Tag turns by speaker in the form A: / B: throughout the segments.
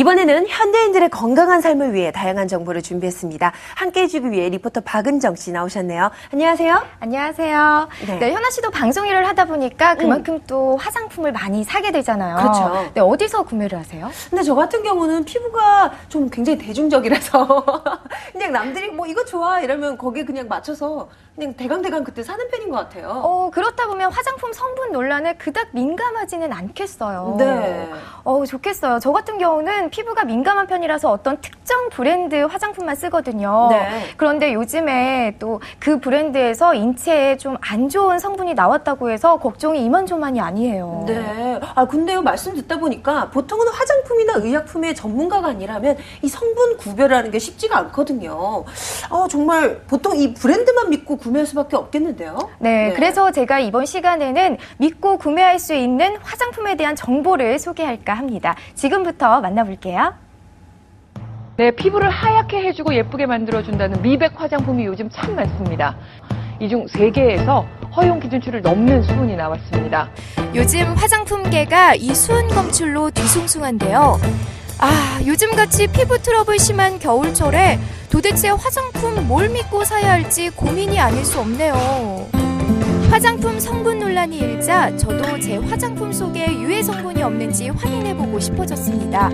A: 이번에는 현대인들의 건강한 삶을 위해 다양한 정보를 준비했습니다. 함께해 주기 위해 리포터 박은정 씨 나오셨네요. 안녕하세요.
B: 안녕하세요.
A: 네.
B: 네, 현아 씨도 방송 일을 하다 보니까 그만큼 또 화장품을 많이 사게 되잖아요.
A: 그렇죠.
B: 네, 어디서 구매를 하세요?
A: 근데 저 같은 경우는 피부가 좀 굉장히 대중적이라서 그냥 남들이 뭐 이거 좋아 이러면 거기에 그냥 맞춰서 그냥 대강대강 그때 사는 편인 것 같아요.
B: 그렇다 보면 화장품 성분 논란에 그닥 민감하지는 않겠어요.
A: 네.
B: 좋겠어요. 저 같은 경우는 피부가 민감한 편이라서 어떤 특정 브랜드 화장품만 쓰거든요.
A: 네.
B: 그런데 요즘에 또 그 브랜드에서 인체에 좀 안 좋은 성분이 나왔다고 해서 걱정이 이만저만이 아니에요.
A: 네. 근데요, 말씀 듣다 보니까 보통은 화장품이나 의약품의 전문가가 아니라면 이 성분 구별하는 게 쉽지가 않거든요. 정말 보통 이 브랜드만 믿고 구매할 수밖에 없겠는데요?
B: 네, 그래서 제가 이번 시간에는 믿고 구매할 수 있는 화장품에 대한 정보를 소개할까 합니다. 지금부터 만나볼게요.
C: 네, 피부를 하얗게 해주고 예쁘게 만들어준다는 미백 화장품이 요즘 참 많습니다. 이 중 3개에서 허용 기준치를 넘는 수분이 나왔습니다.
B: 요즘 화장품계가 이 수은 검출로 뒤숭숭한데요. 요즘같이 피부 트러블 심한 겨울철에 도대체 화장품 뭘 믿고 사야 할지 고민이 아닐 수 없네요. 화장품 성분 논란이 일자 저도 제 화장품 속에 유해 성분이 없는지 확인해보고 싶어졌습니다.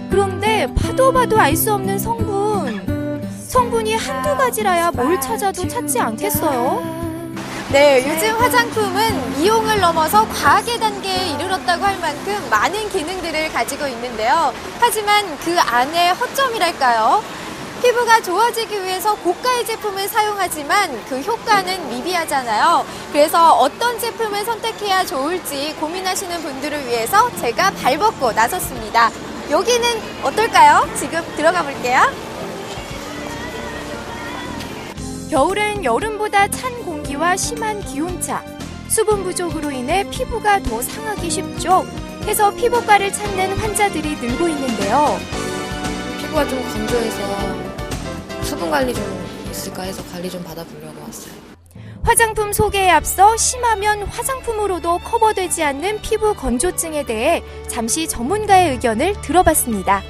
B: 그런데 봐도 알 수 없는 성분이 한두 가지라야 뭘 찾아도 찾지 않겠어요?
D: 네, 요즘 화장품은 미용을 넘어서 과학의 단계에 이르렀다고 할 만큼 많은 기능들을 가지고 있는데요. 하지만 그 안에 허점이랄까요? 피부가 좋아지기 위해서 고가의 제품을 사용하지만 그 효과는 미비하잖아요. 그래서 어떤 제품을 선택해야 좋을지 고민하시는 분들을 위해서 제가 발벗고 나섰습니다. 여기는 어떨까요? 지금 들어가 볼게요.
B: 겨울엔 여름보다 찬 공기와 심한 기온차, 수분 부족으로 인해 피부가 더 상하기 쉽죠. 해서 피부과를 찾는 환자들이 늘고 있는데요.
E: 피부가 좀 건조해서 수분 관리 좀 있을까 해서 관리 좀 받아보려고 왔어요.
B: 화장품 소개에 앞서 심하면 화장품으로도 커버되지 않는 피부 건조증에 대해 잠시 전문가의 의견을 들어봤습니다.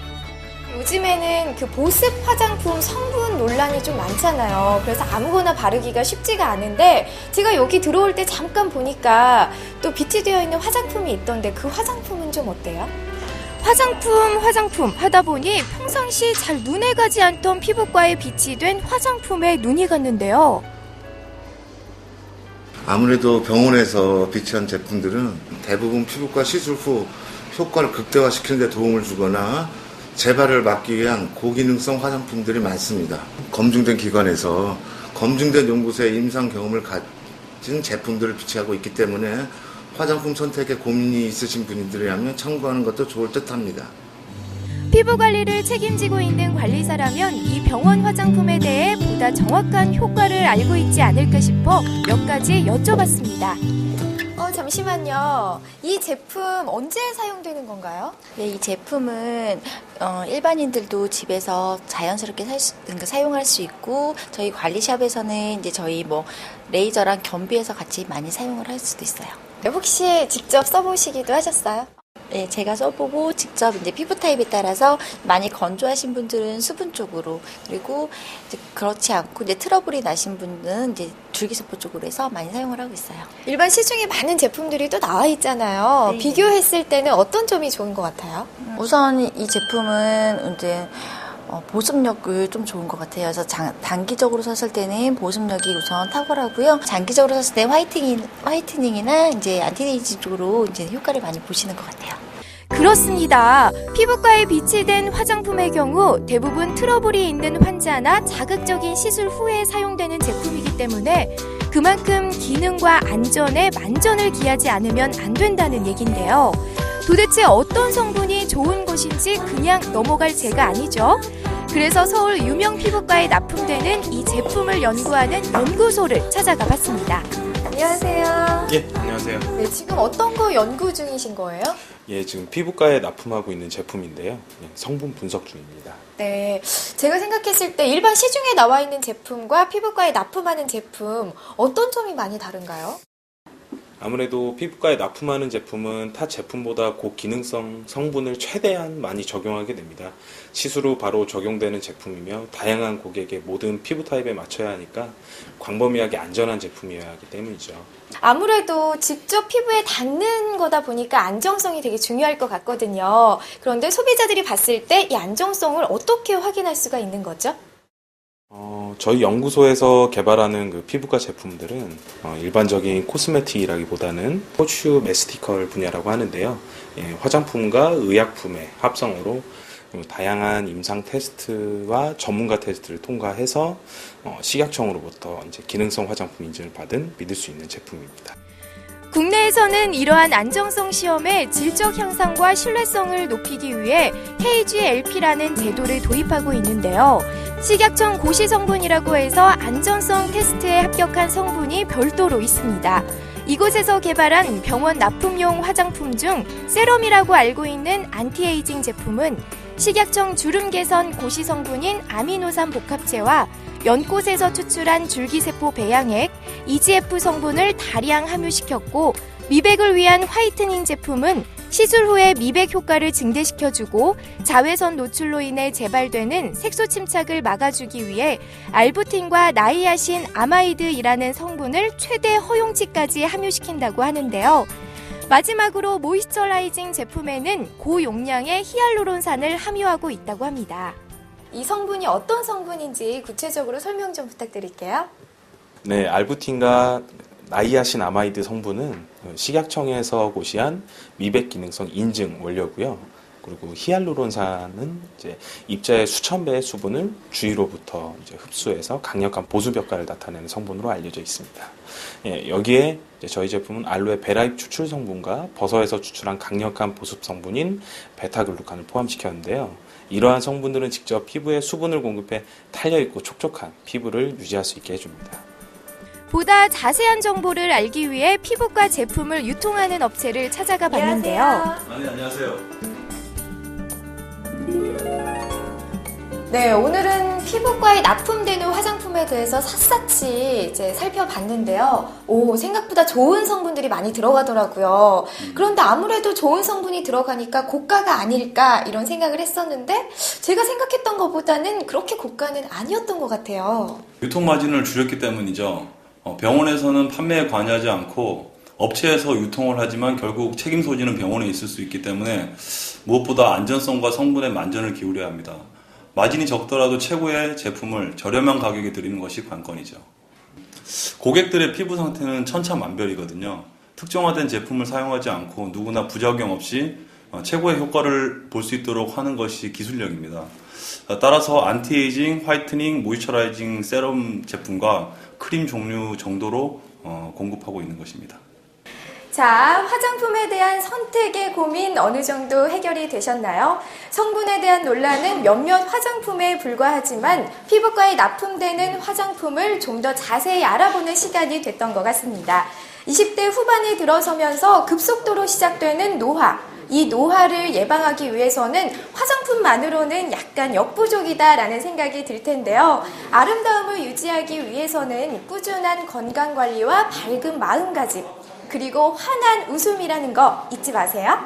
B: 요즘에는 그 보습 화장품 성분 논란이 좀 많잖아요. 그래서 아무거나 바르기가 쉽지가 않은데 제가 여기 들어올 때 잠깐 보니까 또 빛이 되어 있는 화장품이 있던데 그 화장품은 좀 어때요? 화장품 하다 보니 평상시 잘 눈에 가지 않던 피부과에 빛이 된 화장품에 눈이 갔는데요.
F: 아무래도 병원에서 비치한 제품들은 대부분 피부과 시술 후 효과를 극대화시키는 데 도움을 주거나 재발을 막기 위한 고기능성 화장품들이 많습니다. 검증된 기관에서 검증된 연구소의 임상 경험을 가진 제품들을 비치하고 있기 때문에 화장품 선택에 고민이 있으신 분들이라면 참고하는 것도 좋을 듯합니다.
B: 피부 관리를 책임지고 있는 관리사라면 이 병원 화장품에 대해 보다 정확한 효과를 알고 있지 않을까 싶어 몇 가지 여쭤봤습니다.
D: 잠시만요. 이 제품 언제 사용되는 건가요?
G: 네, 이 제품은 일반인들도 집에서 자연스럽게 사용할 수 있고 저희 관리샵에서는 이제 저희 레이저랑 겸비해서 같이 많이 사용을 할 수도 있어요.
D: 혹시 직접 써보시기도 하셨어요?
G: 네, 제가 써보고 직접 이제 피부 타입에 따라서 많이 건조하신 분들은 수분 쪽으로 그리고 이제 그렇지 않고 이제 트러블이 나신 분들은 이제 줄기세포 쪽으로 해서 많이 사용을 하고 있어요.
D: 일반 시중에 많은 제품들이 또 나와 있잖아요.
G: 네.
D: 비교했을 때는 어떤 점이 좋은 것 같아요?
G: 우선 이 제품은 이제 보습력을 좀 좋은 것 같아요. 그래서 단기적으로 썼을 때는 보습력이 우선 탁월하고요. 장기적으로 썼을 때 화이트닝이나 이제 안티에이징 쪽으로 이제 효과를 많이 보시는 것 같아요.
B: 그렇습니다. 피부과에 빛이 된 화장품의 경우 대부분 트러블이 있는 환자나 자극적인 시술 후에 사용되는 제품이기 때문에 그만큼 기능과 안전에 만전을 기하지 않으면 안 된다는 얘긴데요. 도대체 어떤 성분이 좋은 것인지 그냥 넘어갈 제가 아니죠. 그래서 서울 유명 피부과에 납품되는 이 제품을 연구하는 연구소를 찾아가 봤습니다.
D: 안녕하세요.
H: 예, 안녕하세요.
D: 네, 지금 어떤 거 연구 중이신 거예요?
H: 예, 지금 피부과에 납품하고 있는 제품인데요. 성분 분석 중입니다.
D: 네, 제가 생각했을 때 일반 시중에 나와 있는 제품과 피부과에 납품하는 제품 어떤 점이 많이 다른가요?
H: 아무래도 피부과에 납품하는 제품은 타 제품보다 고기능성 성분을 최대한 많이 적용하게 됩니다. 시술 후 바로 적용되는 제품이며 다양한 고객의 모든 피부 타입에 맞춰야 하니까 광범위하게 안전한 제품이어야 하기 때문이죠.
D: 아무래도 직접 피부에 닿는 거다 보니까 안정성이 되게 중요할 것 같거든요. 그런데 소비자들이 봤을 때 이 안정성을 어떻게 확인할 수가 있는 거죠?
H: 저희 연구소에서 개발하는 그 피부과 제품들은 일반적인 코스메틱이라기보다는 코슈메스티컬 분야라고 하는데요. 화장품과 의약품의 합성으로 다양한 임상 테스트와 전문가 테스트를 통과해서 식약청으로부터 이제 기능성 화장품 인증을 받은 믿을 수 있는 제품입니다.
B: 국내에서는 이러한 안정성 시험의 질적 향상과 신뢰성을 높이기 위해 KGLP라는 제도를 도입하고 있는데요. 식약청 고시 성분이라고 해서 안전성 테스트에 합격한 성분이 별도로 있습니다. 이곳에서 개발한 병원 납품용 화장품 중 세럼이라고 알고 있는 안티에이징 제품은 식약청 주름 개선 고시 성분인 아미노산 복합체와 연꽃에서 추출한 줄기세포 배양액, EGF 성분을 다량 함유시켰고, 미백을 위한 화이트닝 제품은 시술 후에 미백 효과를 증대시켜주고 자외선 노출로 인해 재발되는 색소 침착을 막아주기 위해 알부틴과 나이아신 아마이드이라는 성분을 최대 허용치까지 함유시킨다고 하는데요. 마지막으로 모이스처라이징 제품에는 고용량의 히알루론산을 함유하고 있다고 합니다.
D: 이 성분이 어떤 성분인지 구체적으로 설명 좀 부탁드릴게요.
H: 네, 알부틴과 나이아신 아마이드 성분은 식약청에서 고시한 미백 기능성 인증 원료고요. 그리고 히알루론산은 이제 입자의 수천 배의 수분을 주위로부터 이제 흡수해서 강력한 보습 효과를 나타내는 성분으로 알려져 있습니다. 여기에 이제 저희 제품은 알로에 베라잎 추출 성분과 버섯에서 추출한 강력한 보습 성분인 베타글루칸을 포함시켰는데요. 이러한 성분들은 직접 피부에 수분을 공급해 탄력있고 촉촉한 피부를 유지할 수 있게 해줍니다.
B: 보다 자세한 정보를 알기 위해 피부과 제품을 유통하는 업체를 찾아가 봤는데요.
I: 네, 안녕하세요.
D: 네, 오늘은 피부과에 납품되는 화장품에 대해서 샅샅이 이제 살펴봤는데요. 생각보다 좋은 성분들이 많이 들어가더라고요. 그런데 아무래도 좋은 성분이 들어가니까 고가가 아닐까 이런 생각을 했었는데 제가 생각했던 것보다는 그렇게 고가는 아니었던 것 같아요.
I: 유통 마진을 줄였기 때문이죠. 병원에서는 판매에 관여하지 않고 업체에서 유통을 하지만 결국 책임 소지는 병원에 있을 수 있기 때문에 무엇보다 안전성과 성분에 만전을 기울여야 합니다. 마진이 적더라도 최고의 제품을 저렴한 가격에 드리는 것이 관건이죠. 고객들의 피부 상태는 천차만별이거든요. 특정화된 제품을 사용하지 않고 누구나 부작용 없이 최고의 효과를 볼 수 있도록 하는 것이 기술력입니다. 따라서 안티에이징, 화이트닝, 모이스처라이징 세럼 제품과 크림 종류 정도로 공급하고 있는 것입니다.
D: 자, 화장품에 대한 선택의 고민 어느 정도 해결이 되셨나요? 성분에 대한 논란은 몇몇 화장품에 불과하지만 피부과에 납품되는 화장품을 좀 더 자세히 알아보는 시간이 됐던 것 같습니다. 20대 후반에 들어서면서 급속도로 시작되는 노화. 이 노화를 예방하기 위해서는 화장품만으로는 약간 역부족이다라는 생각이 들 텐데요. 아름다움을 유지하기 위해서는 꾸준한 건강관리와 밝은 마음가짐, 그리고 환한 웃음이라는 거 잊지 마세요.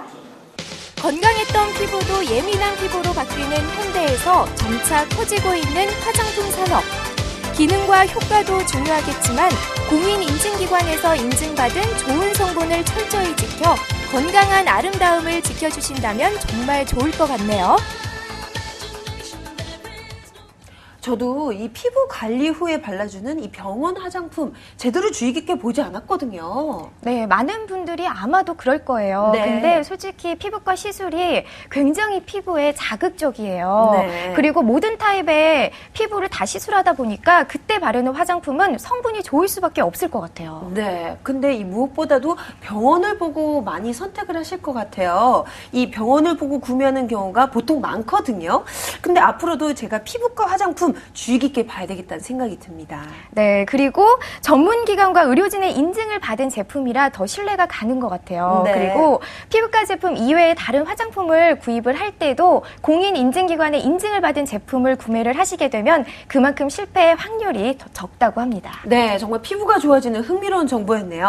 B: 건강했던 피부도 예민한 피부로 바뀌는 현대에서 점차 커지고 있는 화장품 산업. 기능과 효과도 중요하겠지만 공인인증기관에서 인증받은 좋은 성분을 철저히 지켜 건강한 아름다움을 지켜주신다면 정말 좋을 것 같네요.
A: 저도 이 피부 관리 후에 발라주는 이 병원 화장품 제대로 주의 깊게 보지 않았거든요.
D: 네, 많은 분들이 아마도 그럴 거예요.
A: 네.
D: 근데 솔직히 피부과 시술이 굉장히 피부에 자극적이에요.
A: 네.
D: 그리고 모든 타입의 피부를 다 시술하다 보니까 그때 바르는 화장품은 성분이 좋을 수밖에 없을 것 같아요.
A: 네, 근데 이 무엇보다도 병원을 보고 많이 선택을 하실 것 같아요. 이 병원을 보고 구매하는 경우가 보통 많거든요. 근데 앞으로도 제가 피부과 화장품 주의 깊게 봐야 되겠다는 생각이 듭니다.
D: 네, 그리고 전문기관과 의료진의 인증을 받은 제품이라 더 신뢰가 가는 것 같아요.
A: 네.
D: 그리고 피부과 제품 이외에 다른 화장품을 구입을 할 때도 공인인증기관의 인증을 받은 제품을 구매를 하시게 되면 그만큼 실패의 확률이 더 적다고 합니다.
A: 네, 정말 피부가 좋아지는 흥미로운 정보였네요.